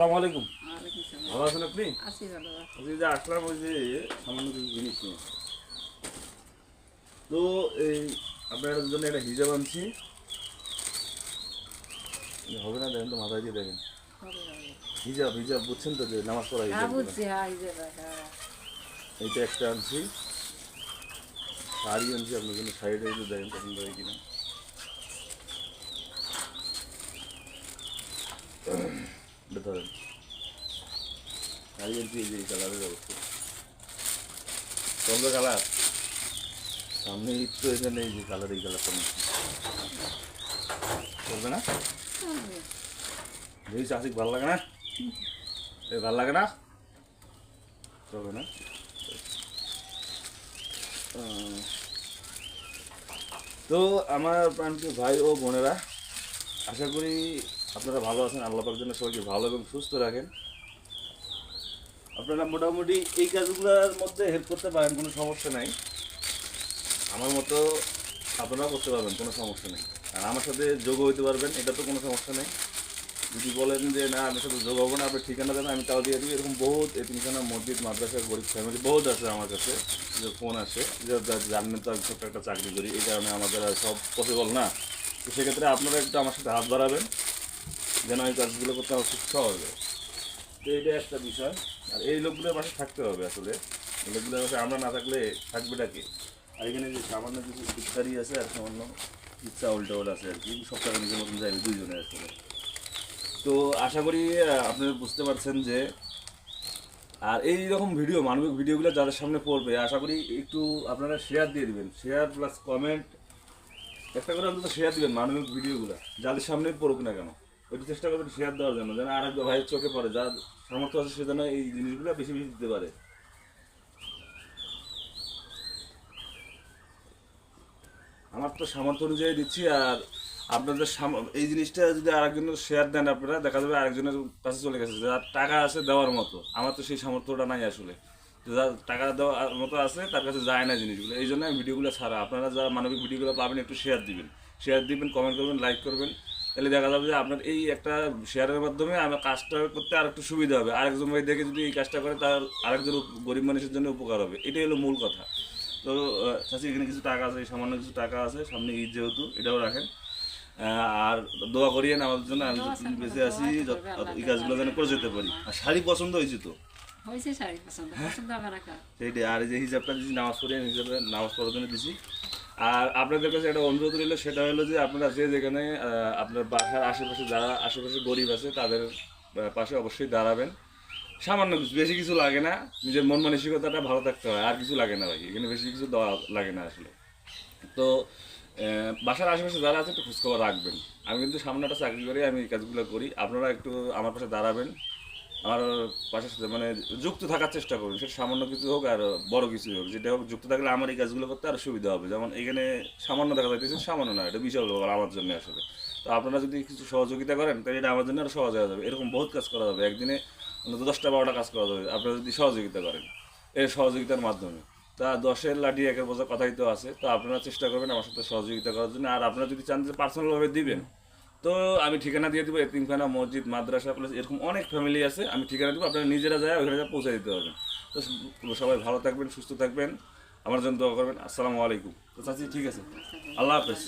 আসসালামু আলাইকুম। ওয়ালাইকুম সালাম। ভালো আছেন আপনি? আছি ভালো। এই যে আসলাম ওই যে সামান্য কিছু জিনিস নিয়ে। তো এই আপনার জন্য একটা হিজাব আনছি। হবে না, দেখেন তো মাথায় দিয়ে দেখেন। হবে হবে। হিজাব হিজাব বুঝছেন তো, যে নামাজ পড়া হ্যাঁ হিজাব গুলো। বুঝছি, হ্যাঁ এই যে হ্যাঁ। এইটা একটা আনছি। শাড়ি আনছি আপনার জন্য, শাড়িটা একটু দেখেন পছন্দ হয় কিনা। এটা ধরেন, শাড়ি আনছি এই যে এই কালারের অবস্থা। চন্দ্র কালার, সামনে ঈদ তো, এখানে এই যে কালার, এই কালারটা চলবে না? হবে। দেখি চাষিক ভালো লাগে না? এই ভালো লাগে না? চলবে না? তো আমার প্রাণপ্রিয় ভাই ও বোনেরা, আশা করি আপনারা ভালো আছেন। আল্লাহ পাক যেন সবাইকে ভালো এবং সুস্থ রাখেন। আপনারা মোটামুটি এই কাজগুলোর মধ্যে হেল্প করতে পারেন, কোনো সমস্যা নাই। আমার মতো আপনারাও করতে পারবেন, কোনো সমস্যা নেই। আর আমার সাথে যোগ হইতে পারবেন, এটা তো কোনো সমস্যা নেই। যদি বলেন যে না আমার সাথে যোগ হবো না, আপনার ঠিকানা দেন, আমি তাও দিয়ে দিই। এরকম বহুত এতিমখানা, মসজিদ, মাদ্রাসা, গরিব ফ্যামিলি বহুত আছে আমার কাছে, যে ফোন আসে যে জানেন তো আমি ছোট্ট একটা চাকরি করি, এই কারণে আমাদের আর সব পসিবল না। তো সেক্ষেত্রে আপনারা একটু আমার সাথে হাত বাড়াবেন, যেন এই কাজগুলো করতে আমার খুব সহজ হয়। তো এটা একটা বিষয়। আর এই লোকগুলোর পাশে থাকতে হবে আসলে। এই লোকগুলোর পাশে আমরা না থাকলে থাকবেটা কে? আর এখানে যে সামান্য কিছু ইফতারি আছে, আর সামান্য ইচ্ছা উল্টাউল আছে আর কি, সব টাকা নিজের মতন যাবে দুইজনে আসলে। তো আশা করি আপনারা বুঝতে পারছেন যে, আর এই রকম ভিডিও, মানবিক ভিডিওগুলো যাদের সামনে পড়বে, আশা করি একটু আপনারা শেয়ার দিয়ে দিবেন। শেয়ার প্লাস কমেন্ট, একটা করে অন্তত শেয়ার দিবেন মানবিক ভিডিওগুলো, যাদের সামনে পড়ুক না কেন। একটু চেষ্টা করবেন শেয়ার দেওয়ার জন্য, যেন আর একটা ভাইয়ের চোখে পড়ে, যার সামর্থ্য আছে সে যেন এই জিনিসগুলো বেশি বেশি দিতে পারে। আমার তো সামর্থ্য অনুযায়ী দিচ্ছি। আর আপনাদের এই জিনিসটা যদি আরেকজনের শেয়ার দেন, আপনারা দেখা যাবে আরেকজনের কাছে চলে গেছে, যার টাকা আছে দেওয়ার মতো। আমার তো সেই সামর্থ্যটা নাই আসলে, যার টাকা দেওয়ার মতো আছে তার কাছে যায় না জিনিসগুলো। এই জন্য আমি ভিডিওগুলো ছাড়া, আপনারা যারা মানবিক ভিডিওগুলো পাবেন একটু শেয়ার দিবেন, কমেন্ট করবেন, লাইক করবেন। তাহলে দেখা যাবে যে আপনার এই একটা শেয়ারের মাধ্যমে আমার কাজটা করতে আর একটু সুবিধা হবে। আরেকজন ভাই দেখে যদি এই কাজটা করে, তার আরেকজন গরিব মানুষের জন্য উপকার হবে। এটাই হলো মূল কথা। তো চাচি এখানে কিছু টাকা আছে, সামান্য কিছু টাকা আছে, সামনে ঈদ যেহেতু, এটাও রাখেন। আর দোয়া করিয়েন আমাদের জন্য, আমি যতদিন বেঁচে আছি এই কাজগুলো যেন করে যেতে পারি। আর শাড়ি পছন্দ হয়েছে তো? হয়েছে শাড়ি পছন্দ, পছন্দ হবে না কার? সেইটাই। আর এই যে হিসাবটা দিচ্ছি, নামাজ পড়ি, আমি হিসাবে নামাজ পড়ার জন্য দিছি। আর আপনাদের কাছে একটা অনুরোধ রইল, সেটা হলো যে আপনারা যে যেখানে আপনার বাসার আশেপাশে যারা আশেপাশে গরিব আছে, তাদের পাশে অবশ্যই দাঁড়াবেন। সামান্য কিছু, বেশি কিছু লাগে না। নিজের মন মানসিকতাটা ভালো থাকতে হয়, আর কিছু লাগে না ভাই, এখানে বেশি কিছু দেওয়া লাগে না আসলে। তো বাসার আশেপাশে যারা আছে একটু খোঁজখবর রাখবেন। আমি কিন্তু সামনে একটা চাকরি করি, আমি এই কাজগুলো করি। আপনারা একটু আমার পাশে দাঁড়াবেন, আমার পাশের সাথে মানে যুক্ত থাকার চেষ্টা করুন। সেটা সামান্য কিছু হোক আর বড় কিছুই হোক, যেটা হোক, যুক্ত থাকলে আমার এই কাজগুলো করতে আরও সুবিধা হবে। যেমন এখানে সামান্য দেখা যাইতেছে, সামান্য না, এটা বিশাল ব্যাপার আমার জন্য আসলে। তো আপনারা যদি কিছু সহযোগিতা করেন, তাহলে এটা আমার জন্য আরও সহজ হয়ে যাবে। এরকম বহুত কাজ করা যাবে, একদিনে অন্তত 10টা 12টা কাজ করা যাবে আপনারা যদি সহযোগিতা করেন, এই সহযোগিতার মাধ্যমে। তা 10-এর লাঠি 1-এর বোঝা কথাই তো আছে। তো আপনারা চেষ্টা করবেন আমার সাথে সহযোগিতা করার জন্য। আর আপনারা যদি চান যে পার্সোনালভাবে দিবেন, তো আমি ঠিকানা দিয়ে দেবো। এতিমখানা, মসজিদ, মাদ্রাসা, প্লাস এরকম অনেক ফ্যামিলি আছে, আমি ঠিকানা দেবো, আপনারা নিজেরা যায় ওইখানে যা পৌঁছে দিতে পারবেন। তো সবাই ভালো থাকবেন, সুস্থ থাকবেন, আমার জন্য দোয়া করবেন। আসসালামু আলাইকুম। তো চাচি ঠিক আছে, আল্লাহ হাফেজ।